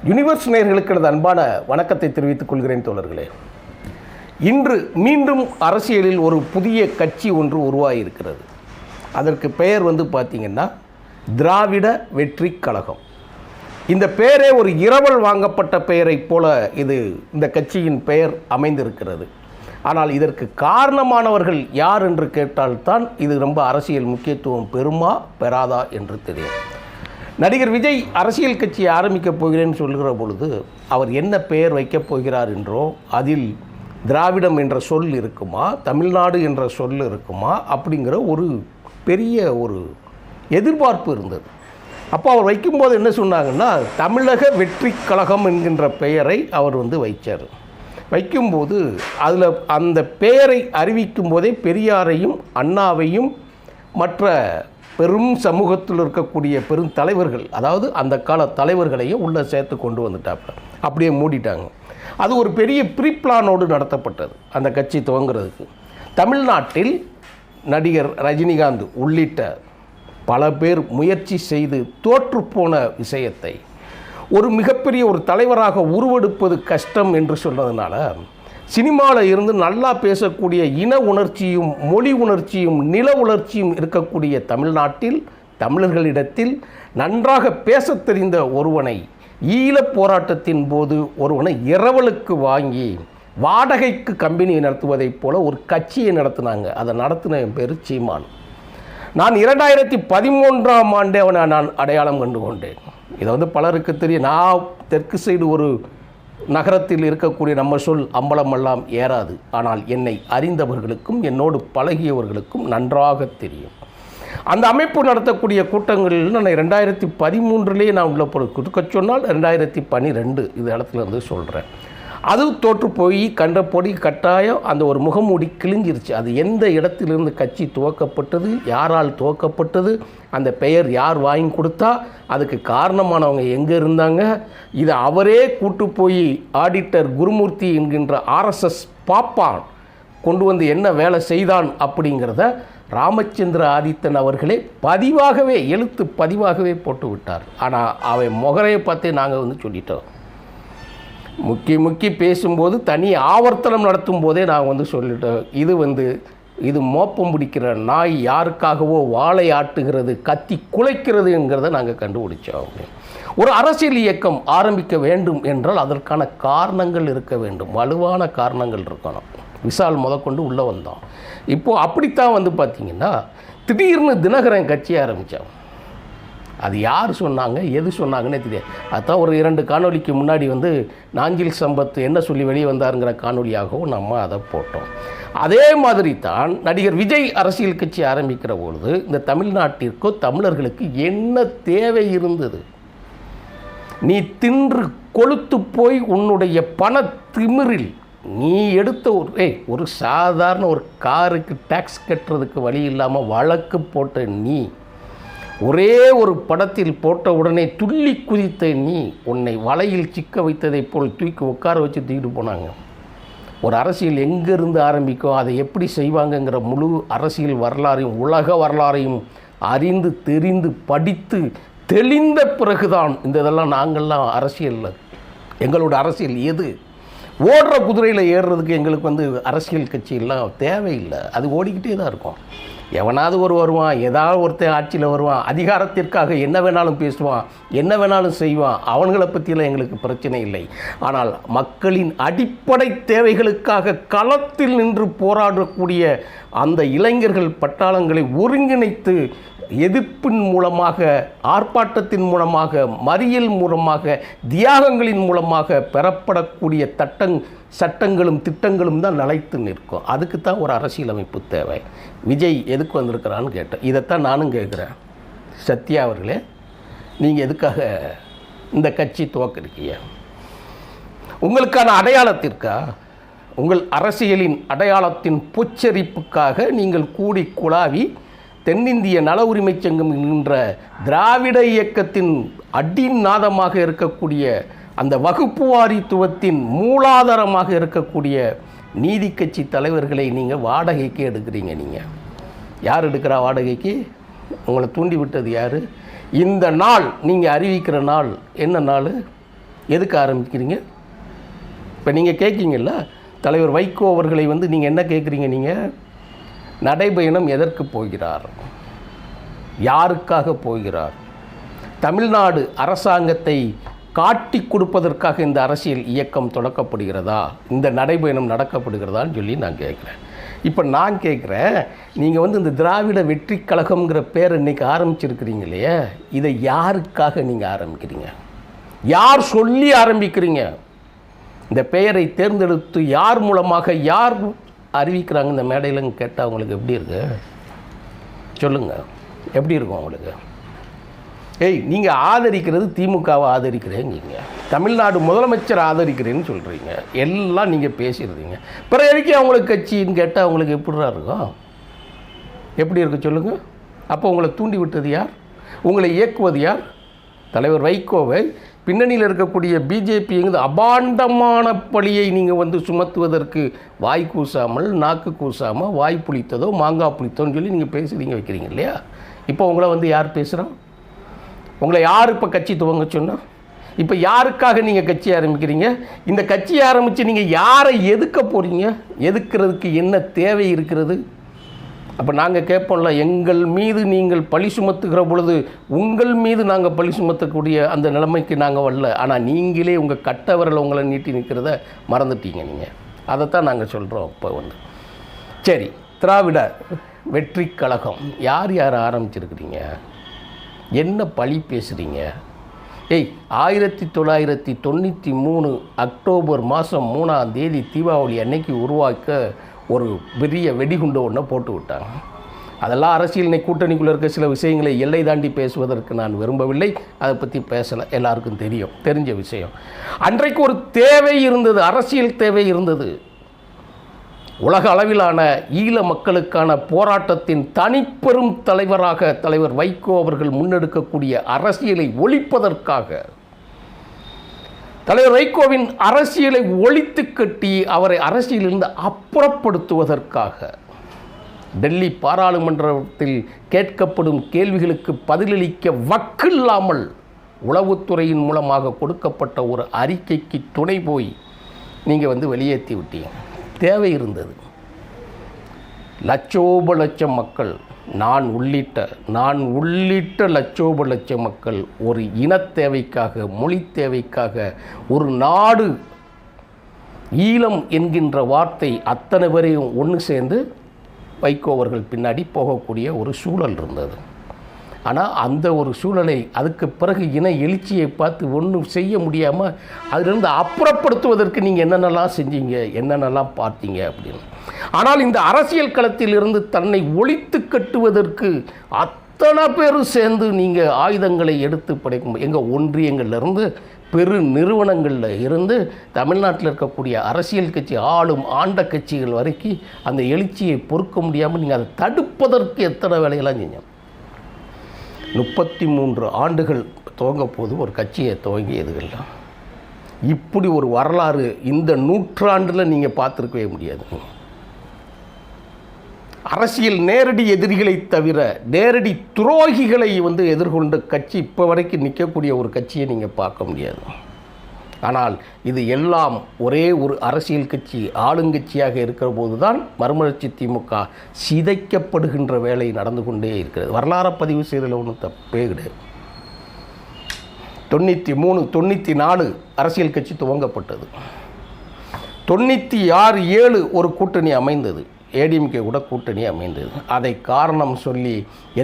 Universe நேயர்களுக்கு எனது அன்பான வணக்கத்தை தெரிவித்துக் கொள்கிறேன் தோழர்களே. இன்று மீண்டும் அரசியலில் ஒரு புதிய கட்சி ஒன்று உருவாகியிருக்கிறது. அதற்கு பெயர் பார்த்திங்கன்னா திராவிட வெற்றி கழகம். இந்த பெயரே ஒரு இரவல் வாங்கப்பட்ட பெயரைப் போல இந்த கட்சியின் பெயர் அமைந்திருக்கிறது. ஆனால் இதற்கு காரணமானவர்கள் யார் என்று கேட்டால்தான் இது ரொம்ப அரசியல் முக்கியத்துவம் பெறுமா பெறாதா என்று தெரியும். நடிகர் விஜய் அரசியல் கட்சியை ஆரம்பிக்கப் போகிறேன்னு சொல்கிற பொழுது அவர் என்ன பெயர் வைக்கப் போகிறார் என்றோ அதில் திராவிடம் என்ற சொல் இருக்குமா, தமிழ்நாடு என்ற சொல் இருக்குமா அப்படிங்கிற ஒரு பெரிய எதிர்பார்ப்பு இருந்தது. அப்போ அவர் வைக்கும்போது என்ன சொன்னாங்கன்னா, தமிழக வெற்றி கழகம் என்கின்ற பெயரை அவர் வைச்சார். வைக்கும்போது அதில் அந்த பெயரை அறிவிக்கும் போதே பெரியாரையும் அண்ணாவையும் மற்ற பெரும் சமூகத்தில் இருக்கக்கூடிய பெரும் தலைவர்கள், அதாவது அந்த கால தலைவர்களையும் உள்ளே சேர்த்து கொண்டு வந்துட்டாங்க. அப்படியே மூடிட்டாங்க. அது ஒரு பெரிய ப்ரீப்ளானோடு நடத்தப்பட்டது அந்த கட்சி துவங்கிறதுக்கு. தமிழ்நாட்டில் நடிகர் ரஜினிகாந்த் உள்ளிட்ட பல பேர் முயற்சி செய்து தோற்றுப்போன விஷயத்தை ஒரு மிகப்பெரிய ஒரு தலைவராக உருவெடுப்பது கஷ்டம் என்று சொன்னதுனால, சினிமாவில் இருந்து நல்லா பேசக்கூடிய இன உணர்ச்சியும் மொழி உணர்ச்சியும் நில உணர்ச்சியும் இருக்கக்கூடிய தமிழ்நாட்டில் தமிழர்களிடத்தில் நன்றாக பேசத் தெரிந்த ஒருவனை ஈழப் போராட்டத்தின் போது ஒருவனை இரவலுக்கு வாங்கி வாடகைக்கு கம்பெனியை நடத்துவதைப் போல ஒரு கட்சியை நடத்தினாங்க. அதை நடத்தின என் பேர் சீமான். நான் 2013ஆம் ஆண்டே அவனை நான் அடையாளம் கண்டு கொண்டேன். இதை பலருக்கு தெரியும். நான் தெற்கு சைடு ஒரு நகரத்தில் இருக்கக்கூடிய நம்ம சொல் அம்பலமெல்லாம் ஏறாது. ஆனால் என்னை அறிந்தவர்களுக்கும் என்னோடு பழகியவர்களுக்கும் நன்றாக தெரியும். அந்த அமைப்பு நடத்தக்கூடிய கூட்டங்களில் நான் 2013 நான் உள்ள கொடுக்க சொன்னால் 2012 இது இடத்துல சொல்கிறேன். அது தோற்று போய் கண்டபொடி கட்டாயம் அந்த ஒரு முகமூடி கிழிஞ்சிருச்சு. அது எந்த இடத்திலிருந்து கட்சி துவக்கப்பட்டது, யாரால் துவக்கப்பட்டது, அந்த பெயர் யார் வாங்கி கொடுத்தா, அதுக்கு காரணமானவங்க எங்கே இருந்தாங்க, இதை அவரே கூட்டு போய் ஆடிட்டர் குருமூர்த்தி என்கின்ற RSS பாப்பான் கொண்டு என்ன வேலை செய்தான் அப்படிங்கிறத ராமச்சந்திர ஆதித்தன் அவர்களே பதிவாகவே எழுத்து பதிவாகவே போட்டு விட்டார். ஆனால் அவன் முகரையை பார்த்தே நாங்கள் சொல்லிட்டோம். முக்கி பேசும்போது தனி ஆவர்த்தனம் நடத்தும் போதே நாங்கள் சொல்லிட்டோம். இது மோப்பம் பிடிக்கிற நாய் யாருக்காகவோ வாழை ஆட்டுகிறது, கத்தி குலைக்கிறது என்கிறத நாங்கள் கண்டுபிடிச்சோம். ஒரு அரசியல் இயக்கம் ஆரம்பிக்க வேண்டும் என்றால் அதற்கான காரணங்கள் இருக்க வேண்டும், வலுவான காரணங்கள் இருக்கணும். விசால் முதற்கொண்டு உள்ளே வந்தோம். இப்போது அப்படித்தான் பார்த்திங்கன்னா திடீர்னு தினகரன் கட்சி ஆரம்பித்தோம். அது யார் சொன்னாங்க, எது சொன்னாங்கன்னே தெரியாது. அதுதான் ஒரு 2 காணொலிக்கு முன்னாடி நாஞ்சில் சம்பத் என்ன சொல்லி வெளியே வந்தாருங்கிற காணொலியாகவும் நம்ம அதை போட்டோம். அதே மாதிரி தான் நடிகர் விஜய் அரசியல் கட்சி ஆரம்பிக்கிற பொழுது இந்த தமிழ்நாட்டிற்கோ தமிழர்களுக்கு என்ன தேவை இருந்தது? நீ தின்று கொளுத்து போய் உன்னுடைய பண திமிரில் நீ எடுத்த ஒரு சாதாரண ஒரு காருக்கு டேக்ஸ் கட்டுறதுக்கு வழி இல்லாமல் வழக்கு போட்ட நீ, ஒரே ஒரு படத்தில் போட்ட உடனே துள்ளி குதித்த நீ, உன்னை வலையில் சிக்க வைத்ததைப் போல் தூக்கி உட்கார வச்சு தூக்கிட்டு போனாங்க. ஒரு அரசியல் எங்கேருந்து ஆரம்பிக்கும், அதை எப்படி செய்வாங்கங்கிற முழு அரசியல் வரலாறையும் உலக வரலாறையும் அறிந்து தெரிந்து படித்து தெளிந்த பிறகுதான் இதெல்லாம் நாங்கள்லாம் அரசியலில் எங்களோட அரசியல் எது, ஓடுற குதிரையில் ஏறுறதுக்கு எங்களுக்கு அரசியல் கட்சியெல்லாம் தேவையில்லை. அது ஓடிக்கிட்டே தான் இருக்கும். எவனாவது வருவான், ஏதாவது ஒருத்தன் ஆட்சியில் வருவான், அதிகாரத்திற்காக என்ன வேணாலும் பேசுவான், என்ன வேணாலும் செய்வான். அவன்களை பற்றியெல்லாம் எங்களுக்கு பிரச்சனை இல்லை. ஆனால் மக்களின் அடிப்படை தேவைகளுக்காக களத்தில் நின்று போராடக்கூடிய அந்த இளைஞர்கள் பட்டாளங்களை ஒருங்கிணைத்து எதிர்ப்பின் மூலமாக, ஆர்ப்பாட்டத்தின் மூலமாக, மறியல் மூலமாக, தியாகங்களின் மூலமாக பெறப்படக்கூடிய சட்டங்களும் திட்டங்களும் தான் நிலைத்து நிற்கும். அதுக்கு தான் ஒரு அரசியலமைப்பு தேவை. விஜய் எதுக்கு வந்திருக்கிறான்னு கேட்டேன். இதைத்தான் நானும் கேட்குறேன். சத்யா அவர்களே, நீங்கள் எதுக்காக இந்த கட்சி துவக்கிருக்கீங்க? உங்களுக்கான அடையாளத்திற்கா, உங்கள் அரசியலின் அடையாளத்தின் புச்சரிப்புக்காக நீங்கள் கூடி குழாவி தென்னிந்திய நல உரிமை சங்கம் என்கின்ற திராவிட இயக்கத்தின் அடிநாதமாக இருக்கக்கூடிய அந்த வகுப்புவாரித்துவத்தின் மூலாதாரமாக இருக்கக்கூடிய நீதி கட்சி தலைவர்களை நீங்கள் வாடகைக்கு எடுக்கிறீங்க. நீங்கள் யார் எடுக்கிறா வாடகைக்கு? உங்களை தூண்டி விட்டது யார்? இந்த நாள் நீங்கள் அறிவிக்கிற நாள் என்ன நாள்? எதுக்கு ஆரம்பிக்கிறீங்க? இப்போ நீங்கள் கேட்கீங்கல்ல, தலைவர் வைகோ அவர்களை வந்து நீங்கள் என்ன கேட்குறீங்க? நீங்கள் நடைபயணம் எதற்கு போகிறார், யாருக்காக போகிறார், தமிழ்நாடு அரசாங்கத்தை காட்டி கொடுப்பதற்காக இந்த அரசியல் இயக்கம் தொடக்கப்படுகிறதா, இந்த நடைபயணம் நடக்கப்படுகிறதான்னு சொல்லி நான் கேட்குறேன். இப்போ நான் கேட்குறேன், நீங்கள் வந்து இந்த திராவிட வெற்றி கழகம்ங்கிற பேரை இன்றைக்கி ஆரம்பிச்சிருக்கிறீங்க இல்லையா, இதை யாருக்காக நீங்கள் ஆரம்பிக்கிறீங்க? யார் சொல்லி ஆரம்பிக்கிறீங்க? இந்த பெயரை தேர்ந்தெடுத்து யார் மூலமாக யார் அறிவிக்கிறாங்க இந்த மேடையிலன்னு கேட்டால் அவங்களுக்கு எப்படி இருக்கு சொல்லுங்கள்? எப்படி இருக்கும் அவங்களுக்கு? நீங்கள் ஆதரிக்கிறது திமுகவை ஆதரிக்கிறேங்க, தமிழ்நாடு முதலமைச்சர் ஆதரிக்கிறேன்னு சொல்கிறீங்க, எல்லாம் நீங்கள் பேசிடுறீங்க. பிறகு எதுக்கு அவங்களுக்கு கட்சின்னு கேட்டால் அவங்களுக்கு எப்படிதான் இருக்கும்? எப்படி இருக்கு சொல்லுங்கள்? அப்போ உங்களை தூண்டி விட்டது யார்? உங்களை இயக்குவது யார்? தலைவர் வைகோவை பின்னணியில் இருக்கக்கூடிய பிஜேபிங்கிறது அபாண்டமான பழியை நீங்கள் வந்து சுமத்துவதற்கு வாய் கூசாமல், நாக்கு கூசாமல், வாய் புளித்ததோ மாங்காய் புளித்தோன்னு சொல்லி நீங்கள் பேசுகிறீங்க, வைக்கிறீங்க இல்லையா? இப்போ உங்களை வந்து யார் பேசுகிறோம்? உங்களை யார் இப்போ கட்சி துவங்க சொன்னால்? இப்போ யாருக்காக நீங்கள் கட்சி ஆரம்பிக்கிறீங்க? இந்த கட்சியை ஆரம்பித்து நீங்கள் யாரை எதுக்க போகிறீங்க? எதுக்கிறதுக்கு என்ன தேவை இருக்கிறது? அப்போ நாங்கள் கேட்போம்ல, எங்கள் மீது நீங்கள் பழி சுமத்துகிற பொழுது உங்கள் மீது நாங்கள் பழி சுமத்தக்கூடிய அந்த நிலைமைக்கு நாங்கள் வரல. ஆனால் நீங்களே உங்கள் கட்டவரில் உங்களை நீட்டி நிற்கிறத மறந்துட்டீங்க நீங்கள். அதைத்தான் நாங்கள் சொல்கிறோம். இப்போ வந்து சரி, திராவிட வெற்றி கழகம் யார் யார் ஆரம்பிச்சிருக்கிறீங்க? என்ன பழி பேசுகிறீங்க? 1993 அக்டோபர் மாதம் 3ஆம் தேதி தீபாவளி அன்னைக்கு உருவாக்க ஒரு பெரிய வெடிகுண்டு ஒன்றை போட்டு விட்டாங்க. அதெல்லாம் அரசியல் கூட்டணிக்குள்ளே இருக்க சில விஷயங்களை எல்லை தாண்டி பேசுவதற்கு நான் விரும்பவில்லை. அதை பற்றி பேசலை, எல்லாருக்கும் தெரிஞ்ச விஷயம். அன்றைக்கு ஒரு தேவை இருந்தது, அரசியல் தேவை இருந்தது. உலக அளவிலான ஈழ மக்களுக்கான போராட்டத்தின் தனிப்பெரும் தலைவராக தலைவர் வைகோ அவர்கள் முன்னெடுக்கக்கூடிய அரசியலை ஒழிப்பதற்காக, தலைவர் வைகோவின் அரசியலை ஒழித்து கட்டி அவரை அரசியலிருந்து அப்புறப்படுத்துவதற்காக டெல்லி பாராளுமன்றத்தில் கேட்கப்படும் கேள்விகளுக்கு பதிலளிக்க வக்கில்லாமல் உளவுத்துறையின் மூலமாக கொடுக்கப்பட்ட ஒரு அறிக்கைக்கு துணை போய் நீங்கள் வந்து வெளியேற்றி விட்டீங்க. தேவை இருந்தது. லட்சோப லட்சம் மக்கள், நான் உள்ளிட்ட லட்சோப லட்சம் மக்கள் ஒரு இனத் தேவைக்காக, மொழி தேவைக்காக, ஒரு நாடு, ஈழம் என்கின்ற வார்த்தை அத்தனை பேரையும் ஒன்று சேர்ந்து வைகோ அவர்கள் பின்னாடி போகக்கூடிய ஒரு சூழல் இருந்தது. ஆனால் அந்த ஒரு சூழலை அதுக்கு பிறகு இன எழுச்சியை பார்த்து ஒன்றும் செய்ய முடியாமல் அதிலிருந்து அப்புறப்படுத்துவதற்கு நீங்கள் என்னென்னலாம் செஞ்சீங்க, என்னென்னலாம் பார்த்தீங்க அப்படின்னு. ஆனால் இந்த அரசியல் களத்தில் இருந்து தன்னை ஒழித்து கட்டுவதற்கு அத்தனை பேரும் சேர்ந்து நீங்கள் ஆயுதங்களை எடுத்து படைக்கும். எங்கள் ஒன்றியங்கள்லேருந்து பெரு நிறுவனங்களில் இருந்து தமிழ்நாட்டில் இருக்கக்கூடிய அரசியல் கட்சி, ஆண்ட கட்சிகள் வரைக்கும் அந்த எழுச்சியை பொறுக்க முடியாமல் நீங்கள் அதை தடுப்பதற்கு எத்தனை வேலையெல்லாம் செஞ்சோம். 33 ஆண்டுகள் துவங்க போது ஒரு கட்சியை துவங்கியதுகள்லாம் இப்படி ஒரு வரலாறு இந்த நூற்றாண்டில் நீங்கள் பார்த்துருக்கவே முடியாது. அரசியல் நேரடி எதிரிகளை தவிர நேரடி துரோகிகளை வந்து எதிர்கொண்ட கட்சி இப்போ வரைக்கும் நிற்கக்கூடிய ஒரு கட்சியை நீங்கள் பார்க்க முடியாது. ஆனால் இது எல்லாம் ஒரே ஒரு அரசியல் கட்சி ஆளுங்கட்சியாக இருக்கிற போது தான் மறுமலர்ச்சி திமுக சிதைக்கப்படுகின்ற வேலை நடந்து கொண்டே இருக்கிறது. வரலாறு பதிவு செய்ததில் ஒன்றும் தப்பே கிடையாது. 93, 94 அரசியல் கட்சி துவங்கப்பட்டது. 96, 7 ஒரு கூட்டணி அமைந்தது. ஏடிஎம்கே கூட கூட்டணி அமைந்தது. அதை காரணம் சொல்லி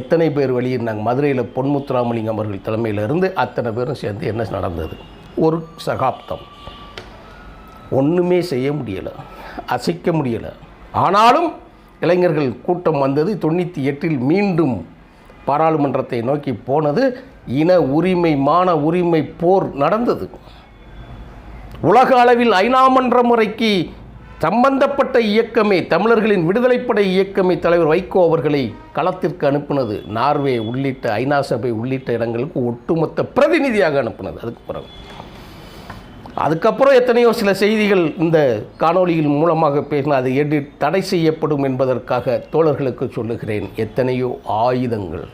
எத்தனை பேர் வெளியிருந்தாங்க. மதுரையில் பொன்முத்துராமலிங்கம் அவர்கள் தலைமையில் இருந்து அத்தனை பேரும் சேர்ந்து என்ன நடந்தது? ஒரு சகாப்தம் ஒன்றுமே செய்ய முடியலை, அசைக்க முடியலை. ஆனாலும் இளைஞர்கள் கூட்டம் வந்தது. 98 மீண்டும் பாராளுமன்றத்தை நோக்கி போனது. இன உரிமை, மான உரிமை போர் நடந்தது. உலக அளவில் ஐநா மன்ற முறைக்கு சம்பந்தப்பட்ட இயக்கமே, தமிழர்களின் விடுதலைப்படை இயக்கமே தலைவர் வைகோ அவர்களை களத்திற்கு அனுப்பினது. நார்வே உள்ளிட்ட ஐநா சபை உள்ளிட்ட இடங்களுக்கு ஒட்டுமொத்த பிரதிநிதியாக அனுப்பினது. அதுக்கப்புறம் எத்தனையோ சில செய்திகள் இந்த காணொளியின் மூலமாக பேசின அது தடை செய்யப்படும் என்பதற்காக தோழர்களுக்கு சொல்லுகிறேன். எத்தனையோ ஆயுதங்கள்,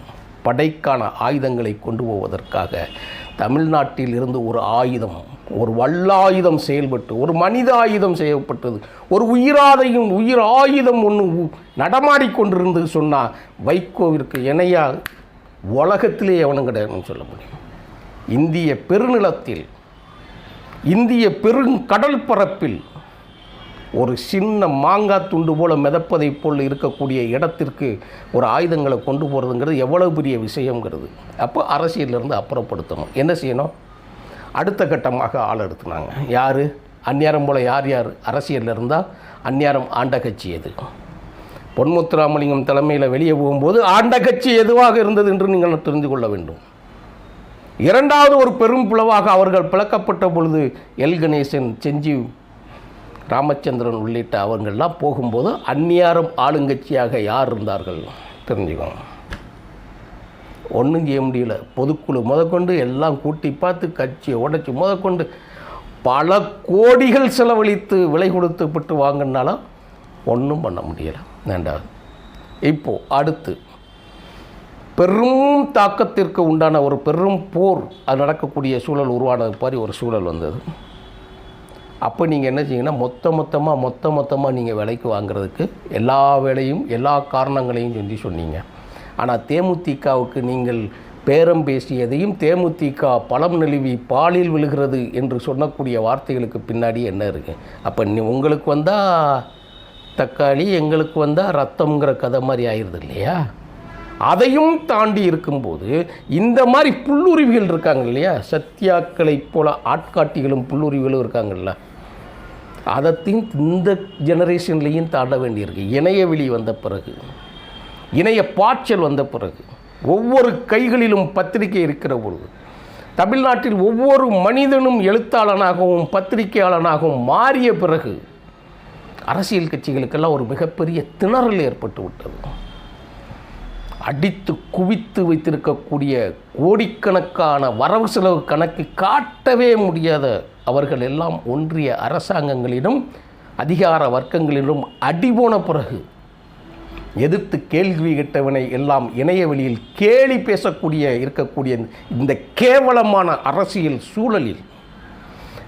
படைக்கான ஆயுதங்களை கொண்டு போவதற்காக தமிழ்நாட்டில் இருந்து ஒரு ஆயுதம், ஒரு வல்லாயுதம் செயல்பட்டு, ஒரு மனித ஆயுதம் செய்யப்பட்டது, ஒரு உயிர் ஆயுதம் ஒன்று நடமாடிக்கொண்டிருந்து சொன்னால் வைகோவிற்கு இணையா உலகத்திலே எவனும் கிடையாதுன்னு சொல்ல முடியும். இந்திய பெருநிலத்தில், இந்திய பெருங்கடல் பரப்பில் ஒரு சின்ன மாங்காய் துண்டு போல் மிதப்பதை போல் இருக்கக்கூடிய இடத்திற்கு ஒரு ஆயுதங்களை கொண்டு போகிறதுங்கிறது எவ்வளோ பெரிய விஷயங்கிறது. அப்போ அரசியலிருந்து அப்புறப்படுத்தணும். என்ன செய்யணும்? அடுத்த கட்டமாக ஆள் எடுத்துனாங்க. யார்? அந்நியாரம் போல் யார் அரசியலில் இருந்தால் அந்நியாரம் ஆண்ட கட்சி எது? பொன்முத்துராமலிங்கம் தலைமையில் வெளியே போகும்போது ஆண்ட கட்சி எதுவாக இருந்தது என்று நீங்கள் தெரிந்து கொள்ள வேண்டும். இரண்டாவது ஒரு பெரும் பிளவாக அவர்கள் பிளக்கப்பட்ட பொழுது எல் கணேசன், செஞ்சீவ் ராமச்சந்திரன் உள்ளிட்ட அவர்கள்லாம் போகும்போது அந்நியாரம் ஆளுங்கட்சியாக யார் இருந்தார்கள் தெரிஞ்சுக்கோங்க. ஒன்றும் செய்ய முடியல. பொதுக்குழு முதற்கொண்டு எல்லாம் கூட்டி பார்த்து கட்சியை உடைச்சி முதற்கொண்டு பல கோடிகள் செலவழித்து விலை கொடுத்துப்பட்டு வாங்கினாலும் ஒன்றும் பண்ண முடியலை. வேண்டாம். இப்போது அடுத்து பெரும் தாக்கத்திற்கு உண்டான ஒரு பெரும் போர் அது நடக்கக்கூடிய சூழல் உருவானது மாதிரி ஒரு சூழல் வந்தது. அப்போ நீங்கள் என்ன செய்யணும்னா மொத்தமாக நீங்கள் விலைக்கு வாங்குறதுக்கு எல்லா வேலையும் எல்லா காரணங்களையும் சொல்லி சொன்னீங்க. ஆனால் தேமுதிகவுக்கு நீங்கள் பேரம் பேசியதையும் தேமுதிக பழம் நழுவி பாலில் விழுகிறது என்று சொல்லக்கூடிய வார்த்தைகளுக்கு பின்னாடி என்ன இருக்குது? அப்போ உங்களுக்கு வந்தால் தக்காளி, எங்களுக்கு வந்தால் ரத்தம்ங்கிற கதை மாதிரி ஆயிடுது இல்லையா? அதையும் தாண்டி இருக்கும்போது இந்த மாதிரி புல்லுருவிகள் இருக்காங்க இல்லையா? சத்யாக்களை போல ஆட்காட்டிகளும் புல்லுருவிகளும் இருக்காங்கல்ல, அதைத்தையும் இந்த ஜெனரேஷன்லேயும் தாண்ட வேண்டியிருக்கு. இணையவெளி வந்த பிறகு, இணைய பாய்ச்சல் வந்த பிறகு, ஒவ்வொரு கைகளிலும் பத்திரிகை இருக்கிற பொழுது, தமிழ்நாட்டில் ஒவ்வொரு மனிதனும் எழுத்தாளனாகவும் பத்திரிகையாளனாகவும் மாறிய பிறகு அரசியல் கட்சிகளுக்கெல்லாம் ஒரு மிகப்பெரிய திணறல் ஏற்பட்டு விட்டது. அடித்து குவித்து வைத்திருக்கக்கூடிய கோடிக்கணக்கான வரவு செலவு கணக்கு காட்டவே முடியாத அவர்கள் எல்லாம் ஒன்றிய அரசாங்கங்களிலும் அதிகார வர்க்கங்களிலும் அடிபோன பிறகு எதிர்த்து கேள்வி கேட்டவனை எல்லாம் இணையவெளியில் கேலி பேசக்கூடிய இருக்கக்கூடிய இந்த கேவலமான அரசியல் சூழலில்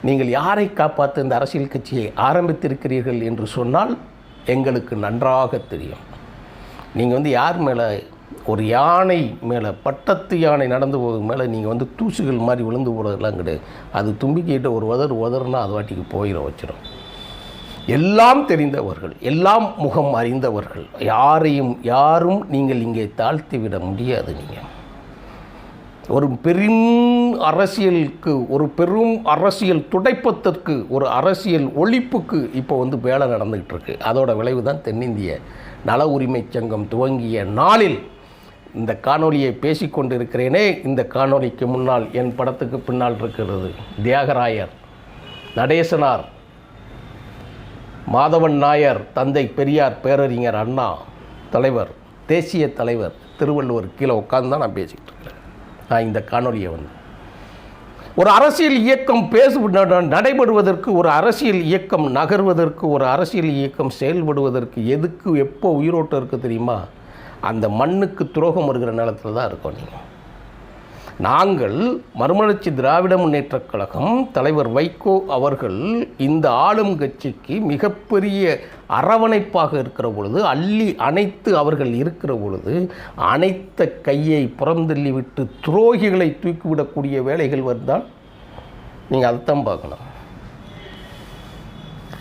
நீங்கள் யாரை காப்பாற்ற இந்த அரசியல் கட்சியை ஆரம்பித்திருக்கிறீர்கள் என்று சொன்னால் எங்களுக்கு நன்றாக தெரியும். நீங்கள் யார் மேலே, ஒரு யானை மேலே, பட்டத்து யானை நடந்து போகிறது மேலே நீங்கள் தூசுகள் மாதிரி விழுந்து போகிறதெல்லாம் கிடையாது. அது தும்பிக்கிட்ட ஒரு உதறுனா அது வாட்டிக்கு போயிடும், வச்சிடும். எல்லாம் தெரிந்தவர்கள், எல்லாம் முகம் அறிந்தவர்கள், யாரும் நீங்கள் இங்கே தாழ்த்தி விட முடியாது. நீங்கள் ஒரு பெரும் அரசியலுக்கு, ஒரு பெரும் அரசியல் துடைப்பத்திற்கு, ஒரு அரசியல் ஒழிப்புக்கு இப்போ வேலை நடந்துக்கிட்டு இருக்கு. அதோட விளைவு தான் தென்னிந்திய நல உரிமை சங்கம் துவங்கிய நாளில் இந்த காணொலியை பேசிக்கொண்டு இருக்கிறேனே. இந்த காணொலிக்கு முன்னால் என் படத்துக்கு பின்னால் இருக்கிறது தியாகராயர், நடேசனார், மாதவன் நாயர், தந்தை பெரியார், பேரறிஞர் அண்ணா தலைவர், தேசிய தலைவர் திருவள்ளுவர் கீழே உட்கார்ந்து தான் நான் பேசிக்கிட்டு இருக்கிறேன். நான் இந்த காணொலியை ஒரு அரசியல் இயக்கம் நடைபெறுவதற்கு, ஒரு அரசியல் இயக்கம் நகர்வதற்கு, ஒரு அரசியல் இயக்கம் செயல்படுவதற்கு எதுக்கு எப்போ உயிரோட்டம் இருக்குது தெரியுமா? அந்த மண்ணுக்கு துரோகம் வருகிற நிலத்தில் தான் இருக்கோம். நீங்கள் நாங்கள் மறுமலர்ச்சி திராவிட முன்னேற்றக் கழகம் தலைவர் வைகோ அவர்கள் இந்த ஆளும் கட்சிக்கு மிகப்பெரிய அரவணைப்பாக இருக்கிற பொழுது, அள்ளி அணைத்து அவர்கள் இருக்கிற பொழுது, அனைத்த கையை புறந்தள்ளி விட்டு துரோகிகளை தூக்கிவிடக்கூடிய வேலைகள் வந்தால் நீங்கள் அதைத்தான் பார்க்கணும்.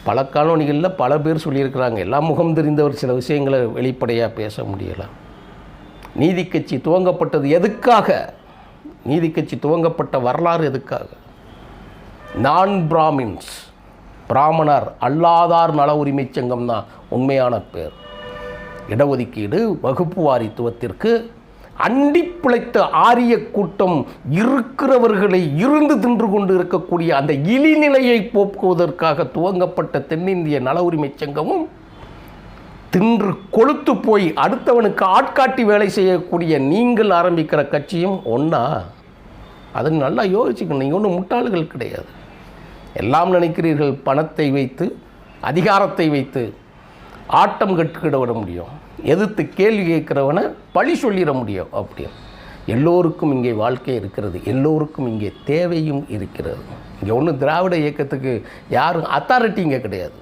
பல காணொலிகளில் பல பேர் சொல்லியிருக்கிறாங்க. எல்லாம் முகம் தெரிந்தவர் சில விஷயங்களை வெளிப்படையாக பேச முடியலை. நீதி கட்சி துவங்கப்பட்டது எதுக்காக? நீதி கட்சி துவங்கப்பட்ட வரலாறு எதுக்காக? நான் பிராமின்ஸ், பிராமணர் அல்லாதார் நல உரிமை சங்கம் தான் உண்மையான பேர். இடஒதுக்கீடு, வகுப்பு வாரித்துவத்திற்கு அண்டி பிழைத்த ஆரிய கூட்டம் இருக்கிறவர்களை இருந்து தின்று கொண்டு இருக்கக்கூடிய அந்த இழிநிலையை போக்குவதற்காக துவங்கப்பட்ட தென்னிந்திய நல உரிமை சங்கமும், தின்று கொழுத்து போய் அடுத்தவனுக்கு ஆட்காட்டி வேலை செய்யக்கூடிய நீங்கள் ஆரம்பிக்கிற கட்சியும் ஒன்றா? அதை நல்லா யோசிச்சுக்கணும். நீங்கள் ஒன்றும் முட்டாள்கள் கிடையாது. எல்லாம் நினைக்கிறீர்கள் பணத்தை வைத்து, அதிகாரத்தை வைத்து ஆட்டம் கட்டுக்கிட விட முடியும், எதிர்த்து கேள்வி கேட்குறவனை பழி சொல்லிட முடியும். அப்படி எல்லோருக்கும் இங்கே வாழ்க்கை இருக்கிறது, எல்லோருக்கும் இங்கே தேவையும் இருக்கிறது. இங்கே ஒன்றும் திராவிட இயக்கத்துக்கு யாரும் அத்தாரிட்டி இங்கே கிடையாது.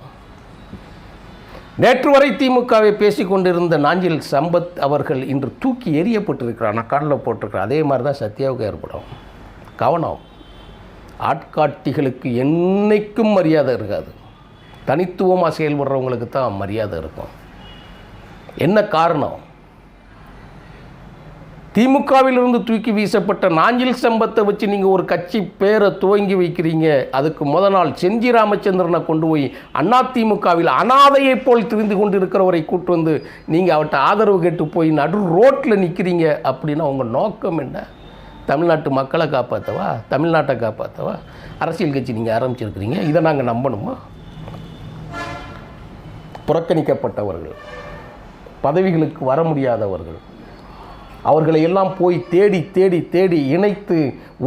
நேற்று வரை திமுகவை பேசி கொண்டிருந்த நாஞ்சில் சம்பத் அவர்கள் இன்று தூக்கி எறியப்பட்டிருக்கிறார். நான் காலில் போட்டிருக்கிறேன். அதே மாதிரி தான் சத்யாவுக்கு ஏற்படும். கவனம். ஆட்காட்டிகளுக்கு என்னைக்கும் மரியாதை இருக்காது. தனித்துவமாக செயல்படுறவங்களுக்கு தான் மரியாதை இருக்கும். என்ன காரணம்? திமுகவிலிருந்து தூக்கி வீசப்பட்ட நாஞ்சில் சம்பத்தை வச்சு நீங்கள் ஒரு கட்சி பேரை துவங்கி வைக்கிறீங்க. அதுக்கு முதல் நாள் செஞ்சி ராமச்சந்திரனை கொண்டு போய் அதிமுகவில் அனாதையைப் போல் திரிந்து கொண்டு இருக்கிறவரை கூட்டு வந்து நீங்கள் அவர்கிட்ட ஆதரவு கேட்டு போய் நடு ரோட்டில் நிற்கிறீங்க. அப்படின்னா உங்கள் நோக்கம் என்ன? தமிழ்நாட்டு மக்களை காப்பாற்றவா? தமிழ்நாட்டை காப்பாற்றவா? அரசியல் கட்சி நீங்கள் ஆரம்பிச்சிருக்கிறீங்க. இதை நாங்கள் நம்பணுமா? புறக்கணிக்கப்பட்டவர்கள், பதவிகளுக்கு வர முடியாதவர்கள், அவர்களை எல்லாம் போய் தேடி தேடி தேடி இணைத்து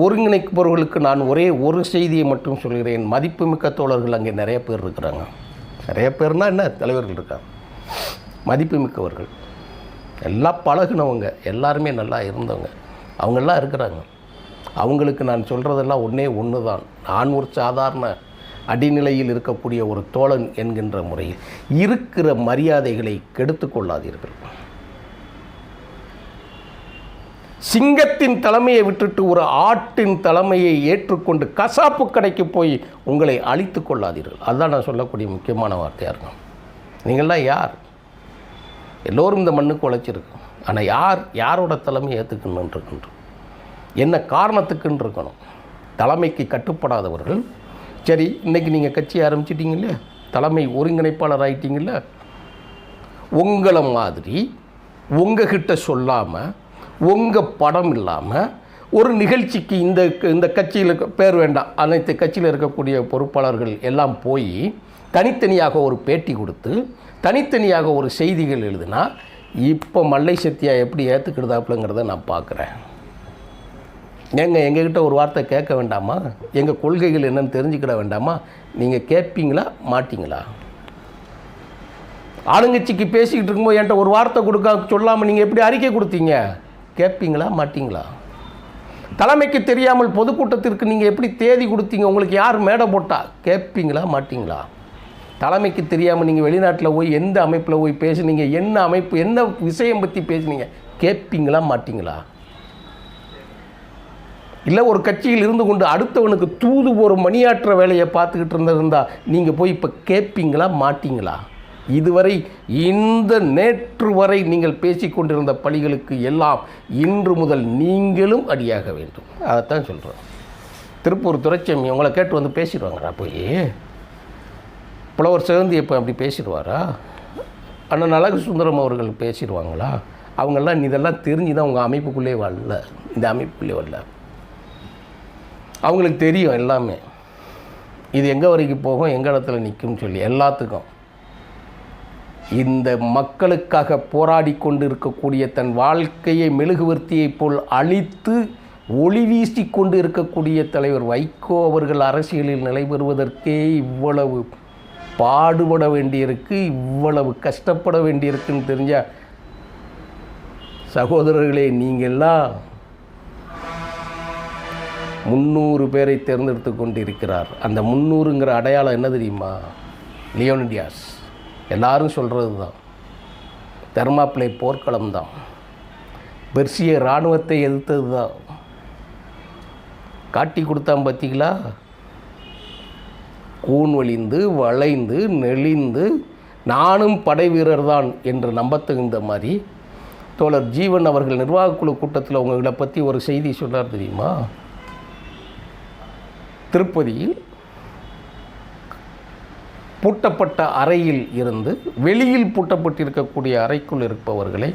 ஒருங்கிணைப்பவர்களுக்கு நான் ஒரே ஒரு செய்தியை மட்டும் சொல்கிறேன். மதிப்புமிக்க தோழர்கள் அங்கே நிறைய பேர் இருக்கிறாங்க. நிறைய பேர்னால் என்ன, தலைவர்கள் இருக்காங்க, மதிப்புமிக்கவர்கள், எல்லாம் பழகுனவங்க, எல்லாருமே நல்லா இருந்தவங்க, அவங்கெல்லாம் இருக்கிறாங்க. அவங்களுக்கு நான் சொல்கிறதெல்லாம் ஒன்று தான். நான் ஒரு சாதாரண அடிநிலையில் இருக்கக்கூடிய ஒரு தோழன் என்கின்ற முறையில் இருக்கிற மரியாதைகளை கெடுத்து கொள்ளாதீர்கள். சிங்கத்தின் தலைமையை விட்டுட்டு ஒரு ஆட்டின் தலைமையை ஏற்றுக்கொண்டு கசாப்பு கடைக்கு போய் உங்களை அழித்து கொள்ளாதீர்கள். அதுதான் நான் சொல்லக்கூடிய முக்கியமான வார்த்தையாக இருக்கும். நீங்கள்லாம் யார்? எல்லோரும் இந்த மண்ணுக்கு உழைச்சிருக்கு. ஆனால் யாரோட தலைமையை ஏற்றுக்கணுன்னு இருக்கணும், என்ன காரணத்துக்குன்னு இருக்கணும். தலைமைக்கு கட்டுப்படாதவர்கள். சரி, இன்றைக்கி நீங்கள் கட்சி ஆரம்பிச்சிட்டிங்க இல்லையா, தலைமை ஒருங்கிணைப்பாளர் ஆகிட்டீங்கல்ல, உங்களை மாதிரி உங்ககிட்ட சொல்லாமல், உங்கள் படம் இல்லாமல் ஒரு நிகழ்ச்சிக்கு இந்த கட்சியில் பேர் வேண்டாம், அனைத்து கட்சியில் இருக்கக்கூடிய பொறுப்பாளர்கள் எல்லாம் போய் தனித்தனியாக ஒரு பேட்டி கொடுத்து தனித்தனியாக ஒரு செய்திகள் எழுதுனா இப்போ மல்லை சத்யா எப்படி ஏற்றுக்கிடுதாப்புலங்கிறத நான் பார்க்குறேன். எங்ககிட்ட ஒரு வார்த்தை கேட்க வேண்டாமா? எங்கள் கொள்கைகள் என்னன்னு தெரிஞ்சுக்கிட வேண்டாமா? நீங்கள் கேட்பீங்களா மாட்டிங்களா? ஆளுங்கட்சிக்கு பேசிக்கிட்டு இருக்கும்போது என்கிட்ட ஒரு வார்த்தை கொடுக்க சொல்லாமல் நீங்கள் எப்படி அறிக்கை கொடுத்தீங்க? கேட்பீங்களா மாட்டிங்களா? தலைமைக்கு தெரியாமல் பொதுக்கூட்டத்திற்கு நீங்கள் எப்படி தேதி கொடுத்தீங்க? உங்களுக்கு யார் மேடை போட்டா? கேட்பீங்களா மாட்டிங்களா? தலைமைக்கு தெரியாமல் நீங்கள் வெளிநாட்டில் போய் எந்த அமைப்பில் போய் பேசுனீங்க, என்ன அமைப்பு, என்ன விஷயம் பற்றி பேசுனீங்க, கேட்பீங்களா மாட்டிங்களா? இல்லை ஒரு கட்சியில் இருந்து கொண்டு அடுத்தவனுக்கு தூது ஒரு மணியாற்ற வேலையை பார்த்துக்கிட்டு இருந்திருந்தா நீங்கள் போய் இப்போ கேட்பீங்களா மாட்டிங்களா? இதுவரை இந்த நேற்று வரை நீங்கள் பேசிக்கொண்டிருந்த பழிகளுக்கு எல்லாம் இன்று முதல் நீங்களும் அடியாக வேண்டும். அதைத்தான் சொல்கிறோம். திருப்பூர் துரைச்சாமி உங்களை கேட்டு வந்து பேசிடுவாங்கடா போய். புலவர் சிவந்தி இப்போ அப்படி பேசிடுவாரா? அண்ணன் அழகு சுந்தரம் அவர்கள் பேசிடுவாங்களா? அவங்கெல்லாம் இதெல்லாம் தெரிஞ்சு தான் உங்கள் அமைப்புக்குள்ளே வரல, இந்த அமைப்புக்குள்ளே வரல. அவங்களுக்கு தெரியும் எல்லாமே, இது எங்கே வரைக்கும் போகும், எங்கே இடத்துல நிற்கும்னு சொல்லி எல்லாத்துக்கும். இந்த மக்களுக்காக போராடி கொண்டு இருக்கக்கூடிய தன் வாழ்க்கையை மெழுகுவர்த்தியைப் போல் அழித்து ஒளி வீசி கொண்டு இருக்கக்கூடிய தலைவர் வைகோ அவர்கள் அரசியலில் நிலைபெறுவதற்கே இவ்வளவு பாடுபட வேண்டியிருக்கு, இவ்வளவு கஷ்டப்பட வேண்டியிருக்குன்னு தெரிஞ்சால் சகோதரர்களே, நீங்கள்லாம் 300 பேரை தேர்ந்தெடுத்து கொண்டு இருக்கிறார். அந்த 300ங்கிற அடையாளம் என்ன தெரியுமா? லியோனிடாஸ் எல்லாரும் சொல்கிறது தான். தெர்மாப்ளே போர்க்களம் தான். பெர்சிய இராணுவத்தை எதிர்த்தது தான். காட்டி கொடுத்தான் பார்த்தீங்களா? கூன் வலிந்து வளைந்து நெளிந்து நானும் படை வீரர் தான் என்று நம்பத்தகுந்த மாதிரி தோழர் ஜீவன் அவர்கள் நிர்வாகக்குழு கூட்டத்தில் உங்களை பற்றி ஒரு செய்தி சொன்னார் தெரியுமா? திருப்பதியில் பூட்டப்பட்ட அறையில் இருந்து வெளியில் பூட்டப்பட்டிருக்கக்கூடிய அறைக்குள் இருப்பவர்களை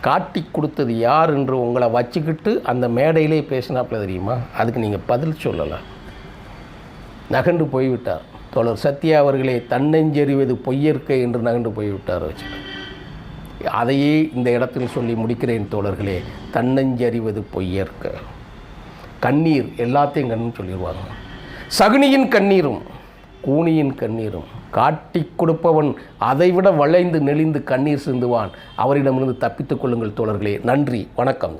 காட்டி கொடுத்தது யார் என்று உங்களை வச்சுக்கிட்டு அந்த மேடையிலே பேசினாப்புல தெரியுமா? அதுக்கு நீங்கள் பதில் சொல்லலாம். நகண்டு போய்விட்டார். தோழர் சத்யா அவர்களே, தன்னெஞ்செறிவது பொய்யற்க என்று நகண்டு போய்விட்டார். வச்சு அதையே இந்த இடத்தில் சொல்லி முடிக்கிறேன் தோழர்களே. தன்னெஞ்சறிவது பொய்யற்க. கண்ணீர் எல்லாத்தையும் கண்ணு சொல்லிடுவாங்க. சகுனியின் கண்ணீரும் கூனியின் கண்ணீரும். காட்டி கொடுப்பவன் அதைவிட வளைந்து நெளிந்து கண்ணீர் சிந்துவான். அவரிடமிருந்து தப்பித்துக் கொள்ளுங்கள் தோழர்களே. நன்றி, வணக்கம்.